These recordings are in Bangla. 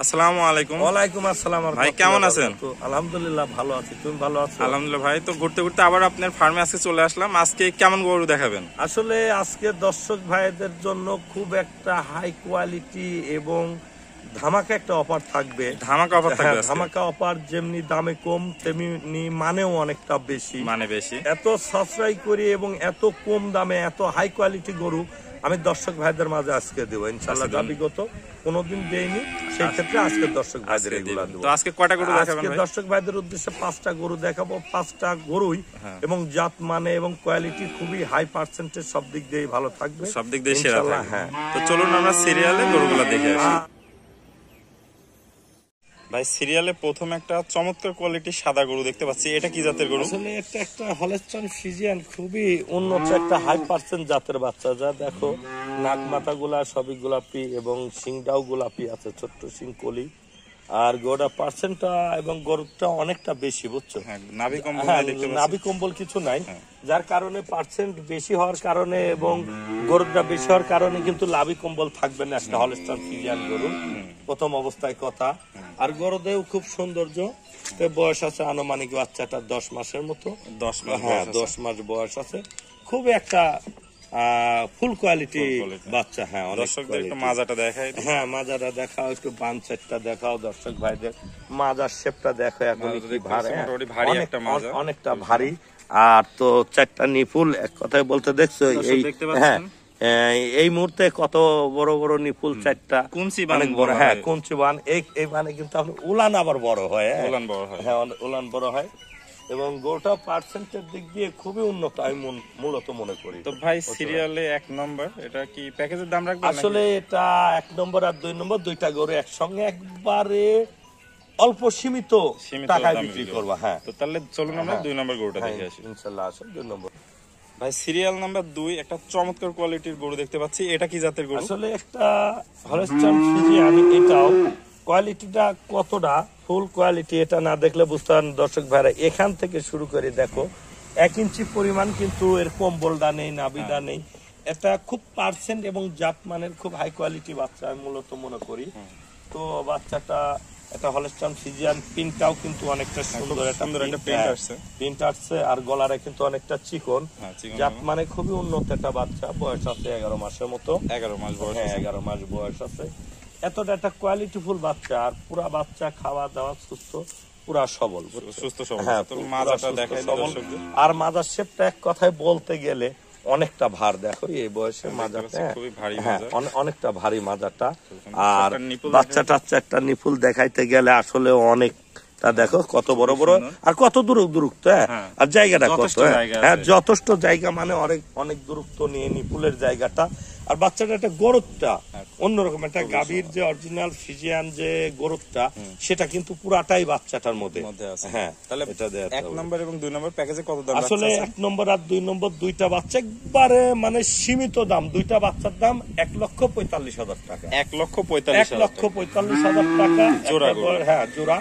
আসসালামু আলাইকুম। ওয়ালাইকুম আসসালাম। ভাই কেমন আছেন? আলহামদুলিল্লাহ ভালো আছি, তুমি ভালো আছো? আলহামদুলিল্লাহ ভাই। তো ঘুরতে ঘুরতে আবার আপনার ফার্মে আজকে চলে আসলাম। আজকে কেমন গরু দেখাবেন? আসলে আজকে দর্শক ভাইদের জন্য খুব একটা হাই কোয়ালিটি এবং ধামাকা একটা অফার থাকবে। ধামাকা অফার থাকবে? ধামাকা অফার, যেমনি দামে কম তেমনি মানেও অনেকটা বেশি। মানে বেশি? এত সাশ্রয় করি এবং এত কম দামে এত হাই কোয়ালিটি গরু আমি দর্শক ভাইদের মাঝে আজকে দেবো ইনশাআল্লাহ। বিগত কোনোদিন দেইনি, সেই ক্ষেত্রে আজকে দর্শক ভাইদের এগুলা দেবো। তো আজকে কয়টা গরু দেখাবেন ভাই? দর্শক ভাইদের উদ্দেশ্যে 5টা গরু দেখাবো। 5টা গরুই এবং জাত মানে এবং কোয়ালিটি খুবই হাই পার্সেন্টেজ, সব দিক দিয়ে ভালো থাকবে, সব দিক দিয়ে সেরা থাকবে। হ্যাঁ, তো চলুন আমরা সিরিয়ালে গরুগুলো দেখে আসি। ভাই সিরিয়ালে প্রথম একটা চমৎকার কোয়ালিটির সাদা গরু দেখতে পাচ্ছি, এটা কি জাতের গরু? আসলে এটা একটা হলস্টাইন ফ্রিজিয়ান, খুবই উন্নত একটা হাই পার্সেন্ট জাতের বাচ্চা। যা দেখো নাক মাথা গুলা সবই গোলাপি এবং শিংটাও গোলাপি আছে, ছোট্ট শিং কলি। আর গোড়া পার্সেন্টটা এবং গরুটা অনেকটা বেশি, বুঝছো? নাভি কম্বল কিছু নাই, যার কারণে পার্সেন্ট বেশি হওয়ার কারণে এবং গরুটা বেশি হওয়ার কারণে কিন্তু নাভি কম্বল থাকবে না একটা হলস্টাইন ফ্রিজিয়ান গরু, প্রথম অবস্থায় কথা। আর গরুদেও খুব সৌন্দর্য। বয়স আছে আনুমানিক বাচ্চাটা 10 মাসের মতো। 10 মাস? হ্যাঁ, 10 মাস বয়স আছে। খুব একটা ফুল কোয়ালিটি বাচ্চা। হ্যাঁ, দর্শকদের একটু মাজাটা দেখাই। হ্যাঁ, মাজাটা দেখাও, একটু বান সেটটা দেখাও দর্শক ভাইদের। মাজার শেপটা দেখো, এখন কি ভারী, অনেকটা ভারী। আর তো 4টা নিপুল, এক কথায় বলতে দেখছো হ্যাঁ এই মুহূর্তে কত বড় বড় নিপুল, 4টা অনেক বড়। হ্যাঁ, কুঞ্চি বান। এই মানে কিন্তু আপনার উলান আবার বড় হয়। হ্যাঁ, উলান বড় হয় এবং গোটা পার্সেন্টের দিক দিয়ে খুবই উন্নত আমি মূলত মনে করি। তো ভাই সিরিয়ালে 1 নম্বর, এটা কি প্যাকেজের দাম রাখবেন? আসলে এটা 1 নম্বর আর 2 নম্বর, 2টা গরু একসঙ্গে একবারে অল্প সীমিত টাকায় বিক্রি করব। হ্যাঁ, তো তাহলে চলুন আমরা 2 নম্বর গরুটা দেখে আসি ইনশাআল্লাহ। আসো 2 নম্বর। ভাই সিরিয়াল নাম্বার 2 একটা চমৎকার কোয়ালিটির গরু দেখতে পাচ্ছি, এটা কি জাতের গরু? আসলে একটা হলস্টাইন ফ্রিজিয়ান। এটাও কোয়ালিটিটা কতটা ফুল কোয়ালিটি এটা না দেখলে বুঝতে পারেন দর্শক ভাইরা। এখান থেকে শুরু করে দেখো 1 ইঞ্চি পরিমাণ কিন্তু এর কম্বলটা নেই, নাভিটা নেই। এটা খুব পার্সেন্ট এবং জাত মানের খুব হাই কোয়ালিটি বাচ্চা আমি মূলত মনে করি। তো বাচ্চাটা একটা হলস্টাইন ফ্রিজিয়ান, প্রিন্টটাও কিন্তু অনেকটা সুন্দর, একটা প্রিন্ট আসছে। আর গলারে কিন্তু অনেকটা চিকন, জাত মানে খুবই উন্নত একটা বাচ্চা। বয়স আছে 11 মাসের মতো। 11 মাস বয়স? হ্যাঁ, 11 মাস বয়স আছে। এতটা একটা কোয়ালিটিফুল বাচ্চা, আর পুরা বাচ্চা খাওয়া দাওয়া সুস্থ, পুরা সবল, সুস্থ সবল। হ্যাঁ, মাজাটা দেখাই দর্শকদের। আর মাজার শেপটা এক কথায় বলতে গেলে অনেকটা ভার। দেখো এই বয়সে মাজাটা খুবই ভারী, হ্যাঁ অনেকটা ভারী মাজাটা। আর বাচ্চাটা 4টা নিপুল দেখাইতে গেলে আসলে অনেকটা, দেখো কত বড় বড় আর কত দূরত্ব। আর জায়গাটা কত, হ্যাঁ যথেষ্ট জায়গা, মানে অনেক দূরত্ব নিয়ে নিপুলের জায়গাটা। আর বাচ্চাটা একটা গরুটা অন্যরকম, একটা গাভীর যে অরিজিনাল ফ্রিজিয়ান যে গরুটা, সেটা কিন্তু পুরাটাই বাচ্চাটার মধ্যে আছে। হ্যাঁ, তাহলে এটা 1 নম্বর এবং 2 নম্বর প্যাকেজে কত দাম? আসলে 1 নম্বর আর 2 নম্বর 2টা বাচ্চা একবারে মানে সীমিত দাম। 2টা বাচ্চার দাম 1,45,000 টাকা। 1,45,000 টাকা জোড়া। হ্যাঁ, জোড়া।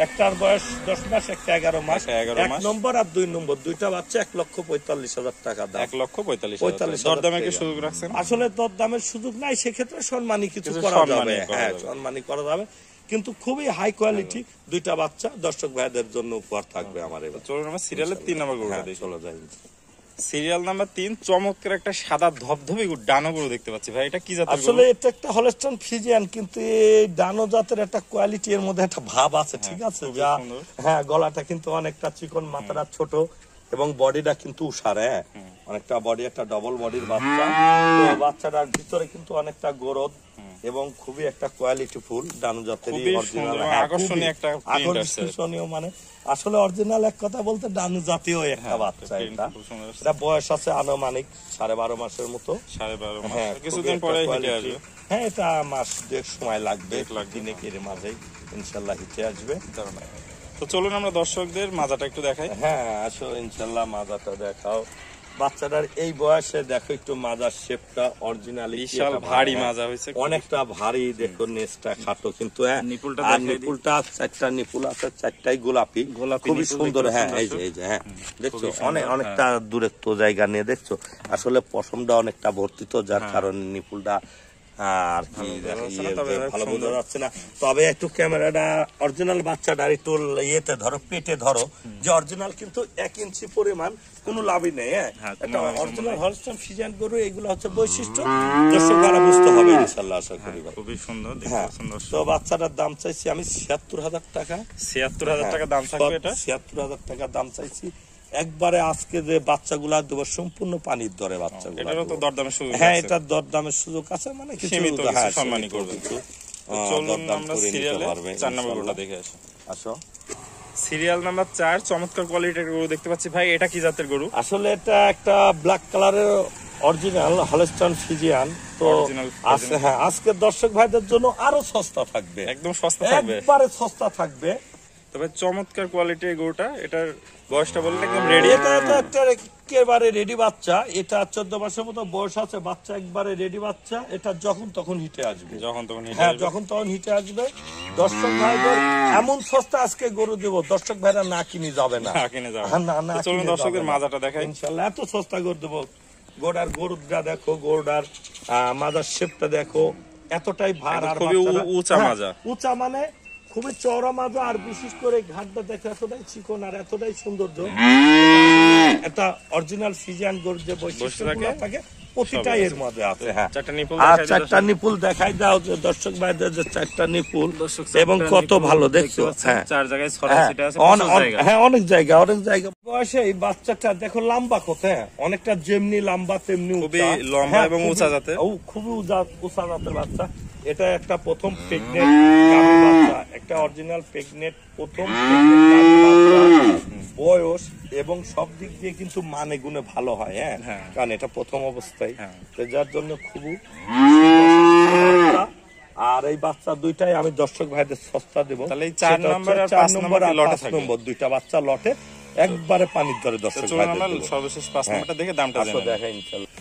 একটার বয়স 10 মাস, একটা 11 মাস। 1 নম্বর আর 2 নম্বর 2টা বাচ্চা 1,45,000 টাকা দাম। 1,45,000। দরদামে কি সুযোগ রাখছেন? আসলে দরদামের সুযোগ নাই, সেক্ষেত্রে সম্মানী কিছু করা যাবে। হ্যাঁ, সম্মানী করা যাবে, কিন্তু খুবই হাই কোয়ালিটি 2টা বাচ্চা দর্শক ভাইদের জন্য উপহার থাকবে আমার। এবার চলুন আমরা সিরিয়ালের 3 নম্বর গরুটা দেখি। চলে যাই। সিরিয়াল নাম্বার 3 চমৎকার একটা সাদা ধবধবে ডানো গরু দেখতে পাচ্ছি, ভাই এটা কি জাতের? আসলে এটা একটা হলস্টাইন ফ্রিজিয়ান, কিন্তু এই ডানো জাতের একটা কোয়ালিটি এর মধ্যে একটা ভাব আছে, ঠিক আছে? যা হ্যাঁ, গলাটা কিন্তু অনেকটা চিকন, মাথাটা ছোট এবং বডিটা কিন্তু উষার। হ্যাঁ, অনেকটা বডি, একটা ডবল বডির বাচ্চা। তো বাচ্চাটার ভিতরে কিন্তু অনেকটা গরদ এবং খুবই একটা কোয়ালিটি ফুল ডানো জাতের আকর্ষণীয়, মানে আসলে অরিজিনাল এক কথা বলতে ডানো জাতীয় একটা বাচ্চা। এটা বয়স আছে আনুমানিক 12.5 মাসের মতো। 12.5 মাস, কিছুদিন পরে হিটে আসবে। হ্যাঁ, এটা মাস 2 সময় লাগবে, দিনের মাঝেই ইনশাআল্লাহ হিটে আসবে। তো চলুন আমরা দর্শকদের মাজাটা একটু দেখাই। হ্যাঁ, আসো ইনশাআল্লাহ মাজাটা দেখাও। বাচ্চাটার এই বয়সে দেখো একটু মাজার শেপটা অরিজিনালি বিশাল ভারী মাজা হয়েছে, অনেকটা ভারী। দেখো নেসটা খাটো, কিন্তু নিপুলটা 4টা নিপুল আছে, 4টাই গোলাপি, খুবই সুন্দর। হ্যাঁ, এই যে হ্যাঁ দেখছো অনেকটা দূরত্ব জায়গা নিয়ে দেখছো। আসলে পশমটা অনেকটা ভর্তি, তো যার কারণে নিপুলটা আর কি তবে ভালো বোঝা যাচ্ছে না, তবে একটু ক্যামেরাটা অরিজিনাল বাচ্চাটার একটু ইয়েতে ধরো, পেটে ধরো, যে অরিজিনাল কিন্তু 1 ইঞ্চি পরিমাণ কোনো লাভই নেই। হ্যাঁ, এটা অরিজিনাল হলস্টাইন ফ্রিজিয়ান গরু, এগুলো হচ্ছে বৈশিষ্ট্য, দর্শক যারা বুঝতে হবে ইনশাআল্লাহ, আশা করি। খুবই সুন্দর, হ্যাঁ, তো বাচ্চাটার দাম চাইছি আমি ৭৬,০০০ টাকা। ৭৬,০০০ টাকা দাম থাকবে এটা? ৭৬,০০০ টাকা দাম চাইছি। একবারে আজকে যে বাচ্চাগুলা দেবো সম্পূর্ণ পানির দরে বাচ্চাগুলো। এটারও তো দরদামের সুযোগ আছে? হ্যাঁ, এটা দরদামের সুযোগ আছে, মানে সীমিত হ্যাঁ, সম্মানী করবেন। চলুন আমরা সিরিয়ালে ৪ নম্বর গরুটা দেখে আসি। আসো, সিরিয়াল নাম্বার ৪, চমৎকার কোয়ালিটির গরু দেখতে পাচ্ছি ভাই। এটা কি জাতের গরু? আসলে এটা একটা ব্ল্যাক কালারের অরিজিনাল হলস্টাইন ফ্রিজিয়ান। তো হ্যাঁ, আজকে দর্শক ভাইদের জন্য আরো সস্তা থাকবে, একদম সস্তা থাকবে, একবারে সস্তা থাকবে। তবে চমৎকার কোয়ালিটির গরুটা। এটার বয়সটা বললে একদম রেডি? এটা একটা একেবারে রেডি বাচ্চা, এটা 14 মাসের মতো বয়স আছে, বাচ্চা একবারে রেডি বাচ্চা। এটা যখন তখন হিটে আসবে, যখন তখন হিটে হ্যাঁ, আসবে। যখন তখন হিটে আসবে। দর্শক ভাইদের এমন সস্তা আজকে গরু দেব, দর্শক ভাইরা না কিনে যাবে না, না কিনে যাবে। না, চলুন দর্শকদের মাজাটা দেখাই ইনশাআল্লাহ। এত সস্তা গরু দেবো। গোড়ার গরুটা দেখো, গোড়ার মাজার শেপটা দেখো, এতটাই ভার। আর খুবই উঁচা মাজা, উঁচা মানে খুবই চওড়া মাজা, আর বিশেষ করে ঘাটটা দেখো এতটাই চিকন আর এতটাই সৌন্দর্য। এটা অরিজিনাল ফ্রিজিয়ান গরুর যে বৈশিষ্ট্যগুলো থাকে প্রতিটা এর মধ্যে আছে। হ্যাঁ, আর 4টা নিপুল দেখাই দাও যে দর্শক ভাইদের, যে 4টা নিপুল এবং কত ভালো দেখছো। হ্যাঁ, 4 জায়গায় ছড়াছিটা আছে, হ্যাঁ, অনেক জায়গা বয়সে এই বাচ্চাটা দেখো লম্বা কত, অনেকটা যেমনি লম্বা তেমনি খুবই লম্বা এবং উঁচা জাতের। খুবই উঁচা জাতের বাচ্চা। এটা একটা প্রথম প্রেগনেন্ট গাভীর বাচ্চা, একটা অরিজিনাল প্রেগনেন্ট প্রথম বয়স, এবং সব দিক দিয়ে কিন্তু মানে গুণে ভালো হয়। হ্যাঁ, কারণ এটা প্রথম অবস্থায়, যার জন্য খুবই। আর এই বাচ্চা দুইটাই আমি দর্শক ভাইদের সস্তা দেবো। তাহলে 4 নম্বর আর 5 নম্বর দুইটা বাচ্চা লটে একবারে পানির দরে দর্শক ভাইদের। সর্বশেষ 5 নম্বরটা দেখে দামটা দেখা ইনশাআল্লাহ।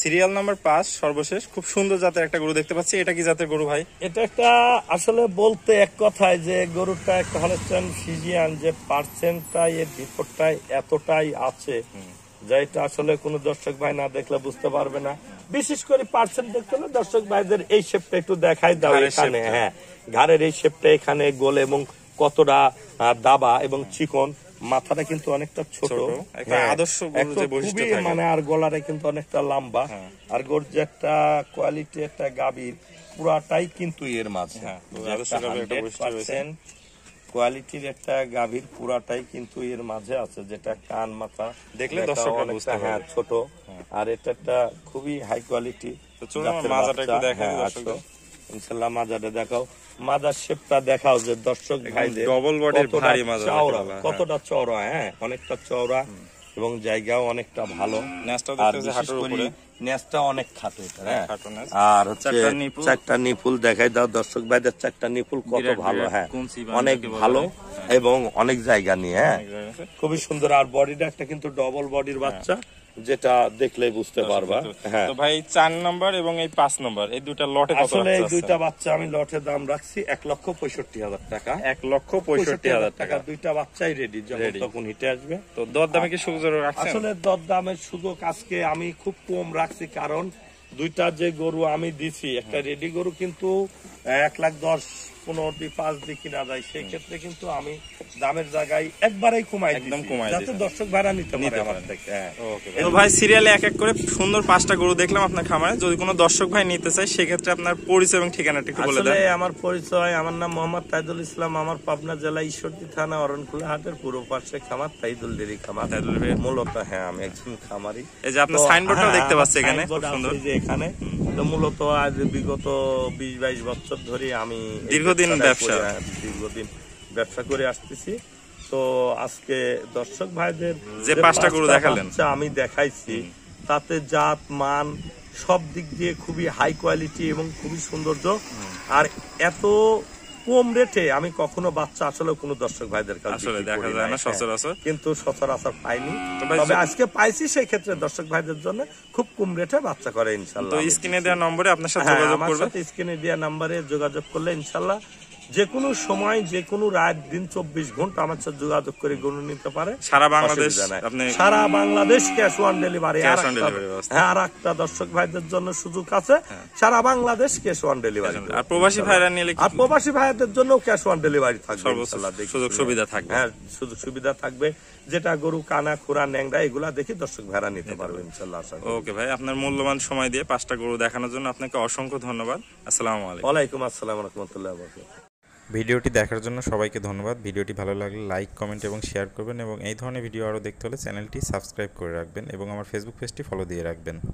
সিরিয়াল নাম্বার 5, সর্বশেষ খুব সুন্দর জাতের একটা গরু দেখতে পাচ্ছি। এটা কি জাতের গরু ভাই? এটা একটা আসলে বলতে এক কথায় যে গরুটা একটা হলস্টাইন ফ্রিজিয়ান, যে পার্সেন্টটা এর ভিতরটাই এতটাই আছে যে এটা আসলে কোনো দর্শক ভাই না দেখলে বুঝতে পারবে না। বিশেষ করে পার্সেন্ট দেখতে হলে দর্শক ভাইদের এই শেপটা একটু দেখাই দাও এখানে। হ্যাঁ, ঘাড়ের এই শেপটা এখানে গোল এবং কতটা দাবা এবং চিকন। মাথাটা কিন্তু অনেকটা ছোট, আদর্শ খুবই মানে, আর গলাটা কিন্তু অনেকটা লম্বা। আর গরুর যে একটা কোয়ালিটি, একটা গাভীর পুরাটাই কিন্তু এর মাঝে, কোয়ালিটির একটা গাভীর পুরাটাই কিন্তু এর মাঝে আছে, যেটা কান মাথা দেখলে দর্শক অনেকটা ছোট। আর এটা একটা খুবই হাই কোয়ালিটি। ইনশাআল্লাহ মাজাটা দেখাও, মাজার শেপটা দেখাও যে দর্শক ভাইদের ডবল বডির ভারী মাজা, কতটা চওড়া। হ্যাঁ, অনেকটা চওড়া এবং জায়গাও অনেকটা ভালো। নেসটা অনেক খাটো এটা। আর হচ্ছে 4টা নিপুল দেখাই দাও দর্শক ভাইদের, 4টা নিপুল কত ভালো। হ্যাঁ, অনেক ভালো এবং অনেক জায়গা নিয়ে। হ্যাঁ, খুবই সুন্দর। আর বডিটা একটা কিন্তু ডবল বডির বাচ্চা, যেটা দেখলে বুঝতে পারবা। হ্যাঁ, তো ভাই 4 নম্বর এবং এই 5 নম্বর এই দুইটা লটে কত? আসলে এই দুইটা বাচ্চা আমি লটের দাম রাখছি 1,65,000 টাকা। 1,65,000 টাকা। দুইটা বাচ্চাই রেডি, যখন তখন হিটে আসবে। তো দরদামে কি সুযোগ রাখছেন? আসলে দরদামের সুযোগ আজকে আমি খুব কম রাখছি, কারণ দুইটা যে গরু আমি দিছি, একটা রেডি গরু কিন্তু 1,10,15 5 দিয়ে কিনা যায়, সেই ক্ষেত্রে কিন্তু আমি দামের জায়গায় একবারেই কমাই, একদম কমাই, যাতে দর্শক ভাড়া নিতে পারে আমার থেকে। তো ভাই সিরিয়ালে এক এক করে সুন্দর 5টা গরু দেখলাম আপনার খামারে। যদি কোনো দর্শক ভাই নিতে চায় সেক্ষেত্রে আপনার পরিচয় এবং ঠিকানাটা একটু বলে দেন। আমার পরিচয়, আমার নাম মোহাম্মদ তাইদুল ইসলাম, আমার পাবনা জেলা ঈশ্বরদী থানা অরণকুলা হাটের পূর্ব পাশে খামার তাইদুল ডেরি খামার। মূলত হ্যাঁ, আমি একজন খামারি। এই যে আপনার সাইনবোর্ডটাও দেখতে পাচ্ছি এখানে, খুব সুন্দর। যে এখানে তো মূলত আজ বিগত 20-22 বছর ধরে আমি দীর্ঘদিন ব্যবসা করে আসতেছি। তো আজকে দর্শক ভাইদের যে 5টা গরু দেখালেন, আমি দেখাইছি, তাতে জাত মান সব দিক দিয়ে খুবই হাই কোয়ালিটি এবং খুবই সৌন্দর্য। আর এত কম রেটে আমি কখনো বাচ্চা আসলে কোনো দর্শক ভাইদের কাছে দেখা যায় না সচরাচর, কিন্তু সচরাচর পাইনি। তবে আজকে পাইছি, সেই ক্ষেত্রে দর্শক ভাইদের জন্য খুব কম রেটে বাচ্চা করে ইনশাআল্লাহ। তো স্ক্রিনে দেওয়া নম্বরে আপনার সাথে যোগাযোগ করবেন, স্ক্রিনে দেওয়া নম্বরে যোগাযোগ করলে ইনশাআল্লাহ যে কোনো সময় যে কোনো রাত দিন 24 ঘন্টা আমার সাথে যোগাযোগ করে গরু নিতে পারে। সারা বাংলাদেশ অসুবিধা নাই। আপনি সারা Bangladesh cash on delivery. Cash on delivery ব্যবস্থা। হ্যাঁ, আর একটা দর্শক ভাইদের জন্য সুযোগ আছে, সারা বাংলাদেশ ক্যাশ অন ডেলিভারি। আর প্রবাসী ভাইরা নিলে আর প্রবাসী ভাইদের জন্য ক্যাশ অন ডেলিভারি থাকবে সর্বোচ্চ ইনশাআল্লাহ। দেখি সুযোগ সুবিধা থাকবে। হ্যাঁ, সুযোগ সুবিধা থাকবে। যেটা গরু কানা খুরা ন্যাংরা এগুলা দেখি দর্শক ভাইরা নিতে পারবে ইনশাআল্লাহ, আশা করি। ওকে ভাই, আপনার মূল্যবান সময় দিয়ে 5টা গরু দেখানোর জন্য আপনাকে অসংখ্য ধন্যবাদ। আসসালামু আলাইকুম। ওয়ালাইকুম আসসালাম ওয়া রাহমাতুল্লাহি ওয়া বারাকাতুহু। ভিডিওটি দেখার জন্য সবাইকে ধন্যবাদ। ভিডিওটি ভালো লাগলে লাইক, কমেন্ট এবং শেয়ার করবেন এবং এই ধরনের ভিডিও আরও দেখতে হলে চ্যানেলটি সাবস্ক্রাইব করে রাখবেন এবং আমার ফেসবুক পেজটি ফলো দিয়ে রাখবেন।